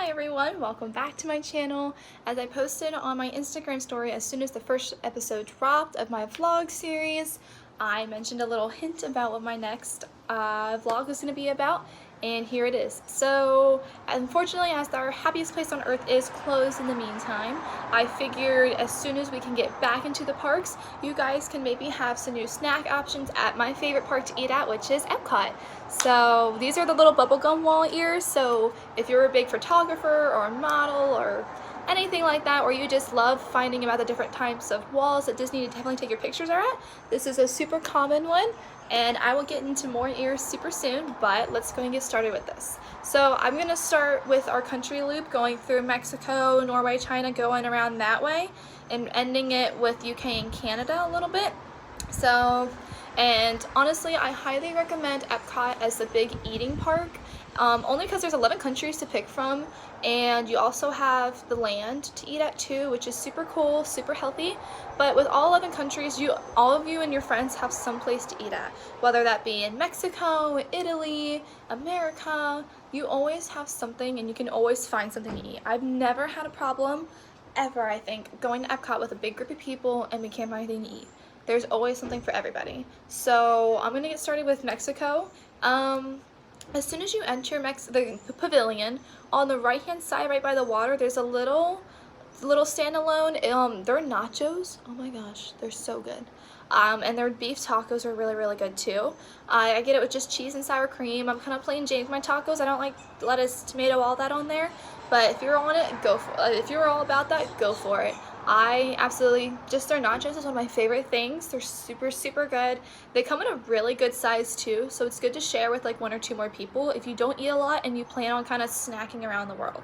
Hi everyone, welcome back to my channel. As I posted on my Instagram story as soon as the first episode dropped of my vlog series, I mentioned a little hint about what my next vlog was going to be about, and here it is. So unfortunately, as our happiest place on earth is closed in the meantime, I figured as soon as we can get back into the parks, you guys can maybe have some new snack options at my favorite park to eat at, which is EPCOT. So these are the little bubblegum wall ears, so if you're a big photographer or a model or anything like that, or you just love finding about the different types of walls that Disney definitely take your pictures are at, this is a super common one, and I will get into more ears super soon, but let's go and get started with this. So I'm going to start with our country loop, going through Mexico, Norway, China, going around that way, and ending it with UK and Canada a little bit. And honestly, I highly recommend EPCOT as the big eating park, only because there's 11 countries to pick from, and you also have the land to eat at too, which is super cool, super healthy. But with all 11 countries, all of you and your friends have some place to eat at, whether that be in Mexico, Italy, America. You always have something, and you can always find something to eat. I've never had a problem ever, I think, going to EPCOT with a big group of people and we can't find anything to eat. There's always something for everybody. So I'm gonna get started with Mexico. As soon as you enter the pavilion, on the right hand side, right by the water, there's a little standalone. They're nachos. Oh my gosh, they're so good. And their beef tacos are really, really good too. I get it with just cheese and sour cream. I'm kind of plain Jane with my tacos. I don't like lettuce, tomato, all that on there. But if you're on it, go for it. If you're all about that, go for it. I absolutely, just their nachos is one of my favorite things. They're super, super good. They come in a really good size too, so it's good to share with like 1 or 2 more people if you don't eat a lot and you plan on kind of snacking around the world.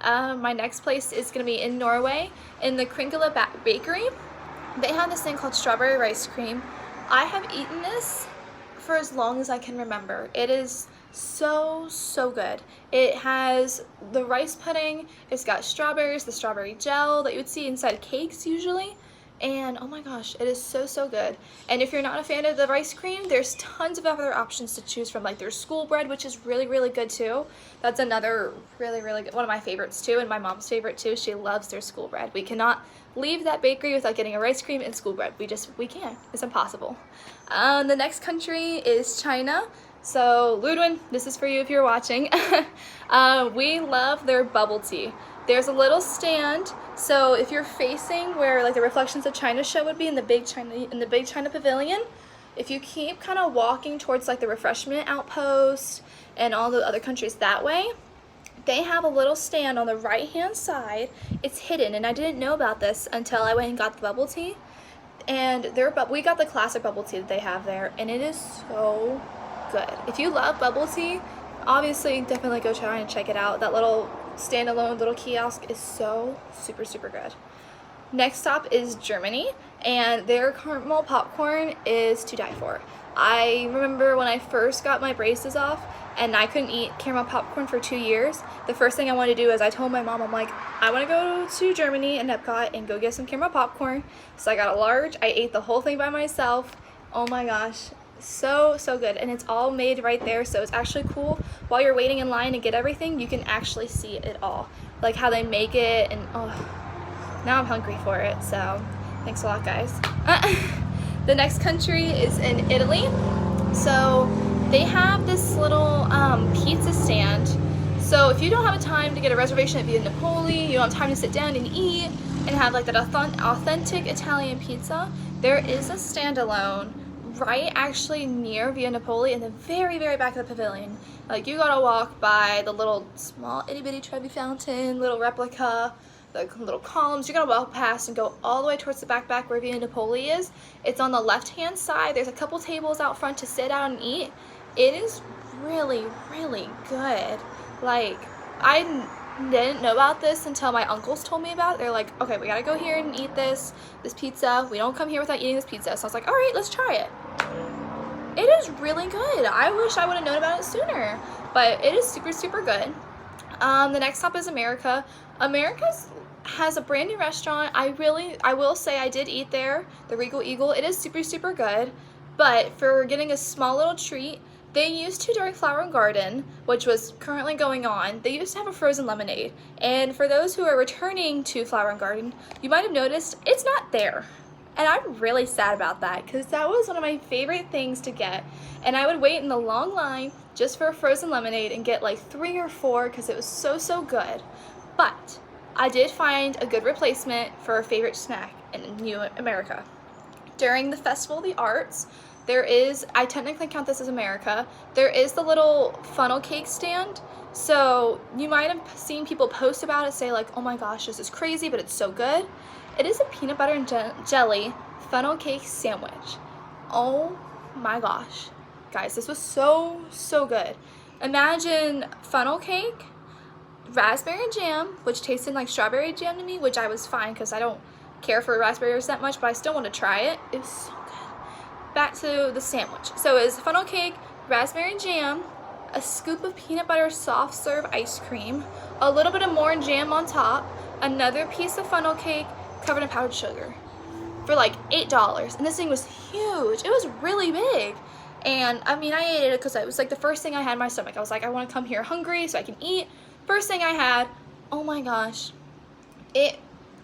My next place is going to be in Norway, in the Kringla Bakery. They have this thing called strawberry rice cream. I have eaten this for as long as I can remember. It is so good. It has the rice pudding, it's got strawberries, the strawberry gel that you would see inside cakes usually, and oh my gosh, it is so good. And if you're not a fan of the rice cream, there's tons of other options to choose from, like their school bread, which is really good too. That's another really good one of my favorites too, and my mom's favorite too. She loves their school bread. We cannot leave that bakery without getting a rice cream and school bread. We can't. It's impossible. The next country is China. So Ludwin, this is for you if you're watching. We love their bubble tea. There's a little stand, so if you're facing where like the Reflections of China show would be in the big China pavilion, if you keep kind of walking towards like the refreshment outpost and all the other countries that way, they have a little stand on the right hand side. It's hidden, and I didn't know about this until I went and got the bubble tea. And we got the classic bubble tea that they have there, and it is so good. If you love bubble tea, obviously definitely go try and check it out. That little standalone little kiosk is so super good. Next stop is Germany, and their caramel popcorn is to die for. I remember when I first got my braces off and I couldn't eat caramel popcorn for 2 years, the first thing I wanted to do is I told my mom, I'm like, I want to go to Germany and EPCOT and go get some caramel popcorn. So I got a large. I ate the whole thing by myself. Oh my gosh, so good. And it's all made right there, so it's actually cool. While you're waiting in line to get everything, you can actually see it all, like how they make it. And oh, now I'm hungry for it, so thanks a lot, guys. The next country is in Italy. So they have this little pizza stand. So if you don't have time to get a reservation at Via Napoli, you don't have time to sit down and eat and have like that authentic Italian pizza, there is a standalone right actually near Via Napoli in the very back of the pavilion. Like you gotta walk by the little small itty bitty Trevi fountain, little replica, the little columns. You're gonna walk past and go all the way towards the back where Via Napoli is. It's on the left hand side. There's a couple tables out front to sit down and eat. It is really good. Like, I didn't know about this until my uncles told me about it. They're like, okay, we gotta go here and eat this pizza. We don't come here without eating this pizza. So I was like, all right, let's try it. It is really good. I wish I would have known about it sooner, but it is super good. The next stop is America. America has a brand new restaurant. I will say I did eat there, the Regal Eagle. It is super good, but for getting a small little treat, They used to during Flower and Garden, which was currently going on, they used to have a frozen lemonade. And for those who are returning to Flower and Garden, you might have noticed it's not there. And I'm really sad about that because that was one of my favorite things to get. And I would wait in the long line just for a frozen lemonade and get like 3 or 4 because it was so good. But I did find a good replacement for a favorite snack in New America. During the Festival of the Arts, there is, I technically count this as America, there is the little funnel cake stand. So you might have seen people post about it, say like, oh my gosh, this is crazy, but it's so good. It is a peanut butter and jelly funnel cake sandwich. Oh my gosh. Guys, this was so good. Imagine funnel cake, raspberry jam, which tasted like strawberry jam to me, which I was fine because I don't care for raspberries that much, but I still want to try it. It was so good. Back to the sandwich. So it's funnel cake, raspberry jam, a scoop of peanut butter soft serve ice cream, a little bit of more jam on top, another piece of funnel cake covered in powdered sugar for like $8. And this thing was huge. It was really big. And I mean, I ate it because it was like the first thing I had in my stomach. I was like, I want to come here hungry so I can eat. First thing I had, oh my gosh. It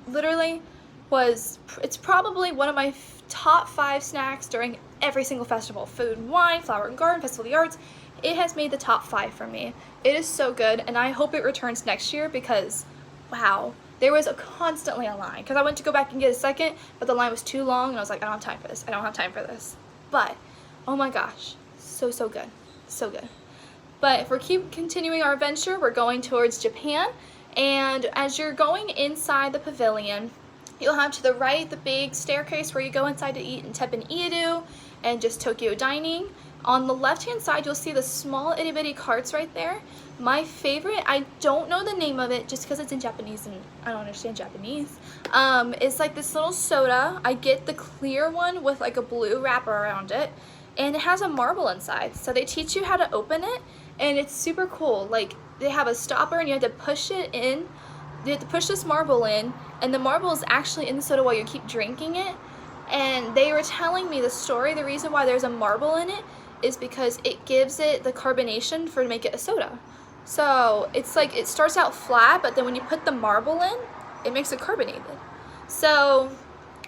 literally was, it's probably one of my top 5 snacks during every single festival. Food and Wine, Flower and Garden, Festival of the Arts. It has made the top 5 for me. It is so good, and I hope it returns next year because, wow, there was constantly a line. Because I went to go back and get a second, but the line was too long, and I was like, I don't have time for this. I don't have time for this. But, oh my gosh, so good. So good. But if we keep continuing our adventure, we're going towards Japan. And as you're going inside the pavilion, you'll have to the right the big staircase where you go inside to eat in Teppan Edo and just Tokyo Dining. On the left-hand side, you'll see the small itty-bitty carts right there. My favorite, I don't know the name of it just because it's in Japanese and I don't understand Japanese. It's like this little soda. I get the clear one with like a blue wrapper around it. And it has a marble inside. So they teach you how to open it. And it's super cool. Like, they have a stopper and you have to push it in. You have to push this marble in. And the marble is actually in the soda while you keep drinking it. And they were telling me the story. The reason why there's a marble in it is because it gives it the carbonation to make it a soda. So it's like it starts out flat, but then when you put the marble in, it makes it carbonated. So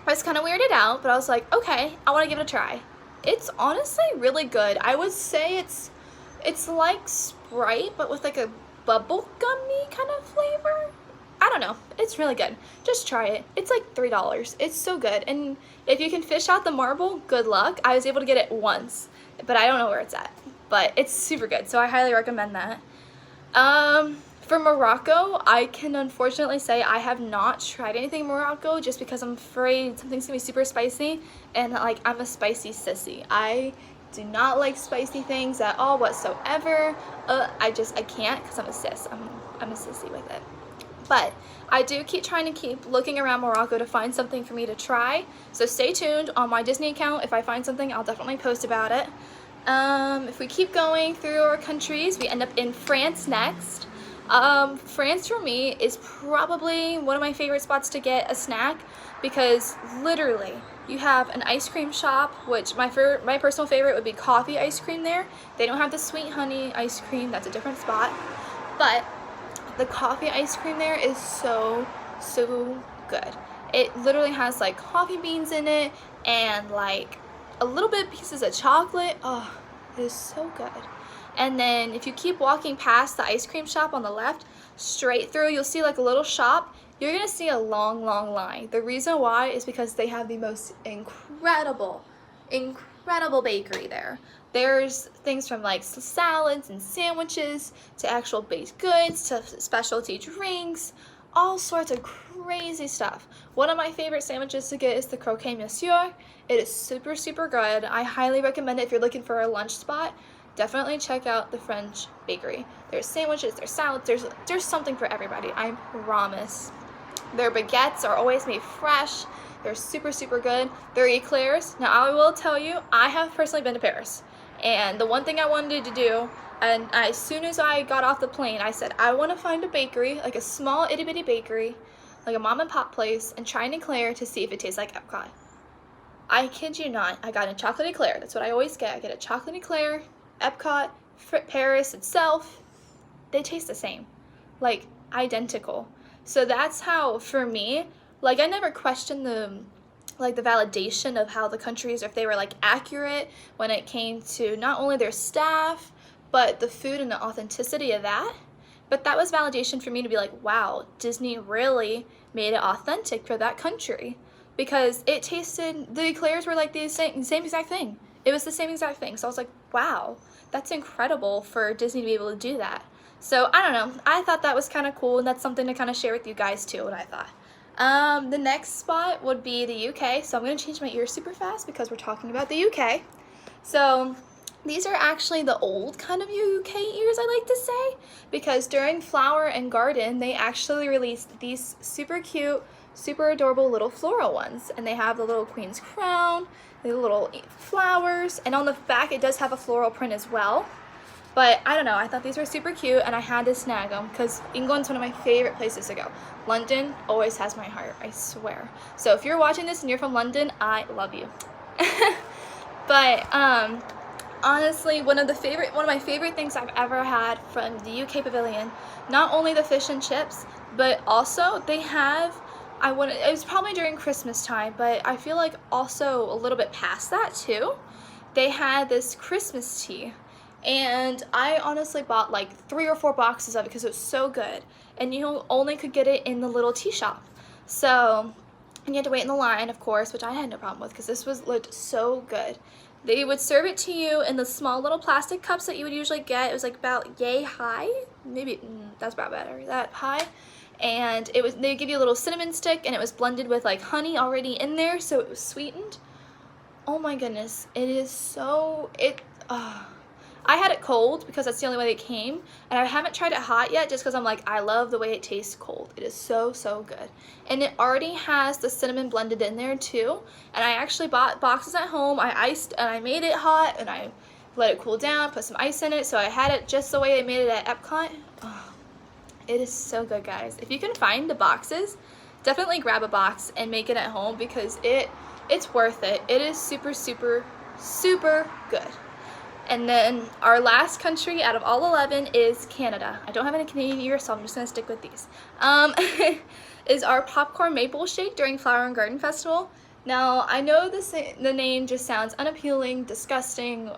I was kind of weirded out, but I was like, okay, I want to give it a try. It's honestly really good. I would say it's like Sprite, but with like a bubble gummy kind of flavor. I don't know. It's really good. Just try it. It's like $3. It's so good. And if you can fish out the marble, good luck. I was able to get it once, but I don't know where it's at. But it's super good, so I highly recommend that. For Morocco, I can unfortunately say I have not tried anything in Morocco just because I'm afraid something's gonna be super spicy, and like I'm a spicy sissy. I do not like spicy things at all whatsoever. I can't because I'm a sis. I'm a sissy with it. But I do keep looking around Morocco to find something for me to try. So stay tuned on my Disney account. If I find something, I'll definitely post about it. If we keep going through our countries, we end up in France next. France for me is probably one of my favorite spots to get a snack because literally you have an ice cream shop, which my personal favorite would be coffee ice cream there. They don't have the sweet honey ice cream, that's a different spot. But the coffee ice cream there is so good. It literally has like coffee beans in it and like a little bit pieces of chocolate. Oh, it is so good. And then if you keep walking past the ice cream shop on the left, straight through, you'll see like a little shop. You're gonna see a long line. The reason why is because they have the most incredible bakery there. There's things from like salads and sandwiches to actual baked goods to specialty drinks, all sorts of crazy stuff. One of my favorite sandwiches to get is the croquet monsieur. It is super good. I highly recommend it if you're looking for a lunch spot. Definitely check out the French bakery. There's sandwiches, there's salads, there's something for everybody, I promise. Their baguettes are always made fresh. They're super good. Their eclairs. Now I will tell you, I have personally been to Paris. And the one thing I wanted to do, and as soon as I got off the plane, I said, I want to find a bakery, like a small itty bitty bakery, like a mom and pop place, and try an eclair to see if it tastes like EPCOT. I kid you not, I got a chocolate eclair. That's what I always get. I get a chocolate eclair, EPCOT, Paris itself, they taste the same, like identical. So that's how, for me, like I never questioned the validation of how the countries, if they were like accurate when it came to not only their staff, but the food and the authenticity of that. But that was validation for me to be like, wow, Disney really made it authentic for that country, because it tasted, the eclairs were like the same exact thing. It was the same exact thing. So I was like, wow, that's incredible for Disney to be able to do that. So I don't know, I thought that was kind of cool, and that's something to kind of share with you guys too, what I thought. The next spot would be the UK. So I'm going to change my ears super fast because we're talking about the UK. So these are actually the old kind of UK ears, I like to say, because during Flower and Garden, they actually released these super cute, super adorable little floral ones. And they have the little queen's crown, the little flowers, and on the back it does have a floral print as well. But I don't know, I thought these were super cute, and I had to snag them because England's one of my favorite places to go. London always has my heart, I swear. So if you're watching this and you're from London, I love you. But honestly, one of my favorite things I've ever had from the UK Pavilion, not only the fish and chips, but also they have, it was probably during Christmas time, but I feel like also a little bit past that too, they had this Christmas tea. And I honestly bought like 3 or 4 boxes of it because it was so good. And you only could get it in the little tea shop. So, and you had to wait in the line, of course, which I had no problem with because this looked so good. They would serve it to you in the small little plastic cups that you would usually get. It was like about yay high. Maybe, that's about better, that high. And they give you a little cinnamon stick, and it was blended with like honey already in there, so it was sweetened. Oh my goodness, it is so, I had it cold because that's the only way they came, and I haven't tried it hot yet just because I'm like, I love the way it tastes cold. It is so, so good. And it already has the cinnamon blended in there too, and I actually bought boxes at home. I iced and I made it hot, and I let it cool down, put some ice in it, so I had it just the way they made it at EPCOT. Oh, it is so good, guys. If you can find the boxes, definitely grab a box and make it at home because it's worth it. It is super, super, super good. And then our last country out of all 11 is Canada. I don't have any Canadian ears, so I'm just going to stick with these. Is our popcorn maple shake during Flower and Garden Festival. Now, I know the name just sounds unappealing, disgusting.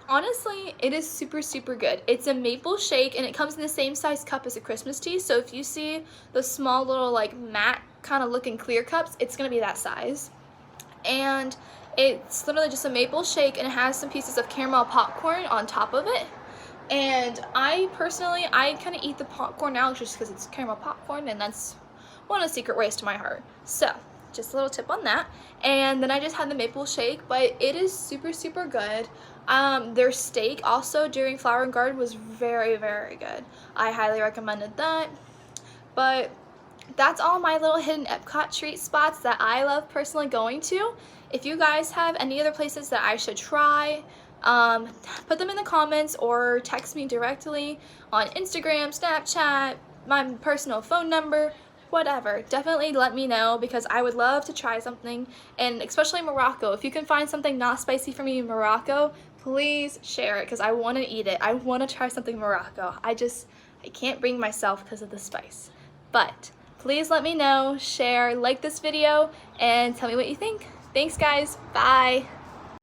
Honestly, it is super, super good. It's a maple shake, and it comes in the same size cup as a Christmas tea. So if you see the small little like matte kind of looking clear cups, it's going to be that size. And it's literally just a maple shake, and it has some pieces of caramel popcorn on top of it. And I personally, I kind of eat the popcorn now just because it's caramel popcorn, and that's one of the secret ways to my heart. So, just a little tip on that. And then I just had the maple shake, but it is super, super good. Their steak also during Flower and Garden was very, very good. I highly recommended that. But that's all my little hidden EPCOT treat spots that I love personally going to. If you guys have any other places that I should try, put them in the comments or text me directly on Instagram, Snapchat, my personal phone number, whatever. Definitely let me know because I would love to try something, and especially Morocco. If you can find something not spicy for me in Morocco, please share it because I want to eat it. I want to try something Morocco. I can't bring myself because of the spice. But please let me know, share, like this video, and tell me what you think. Thanks, guys. Bye.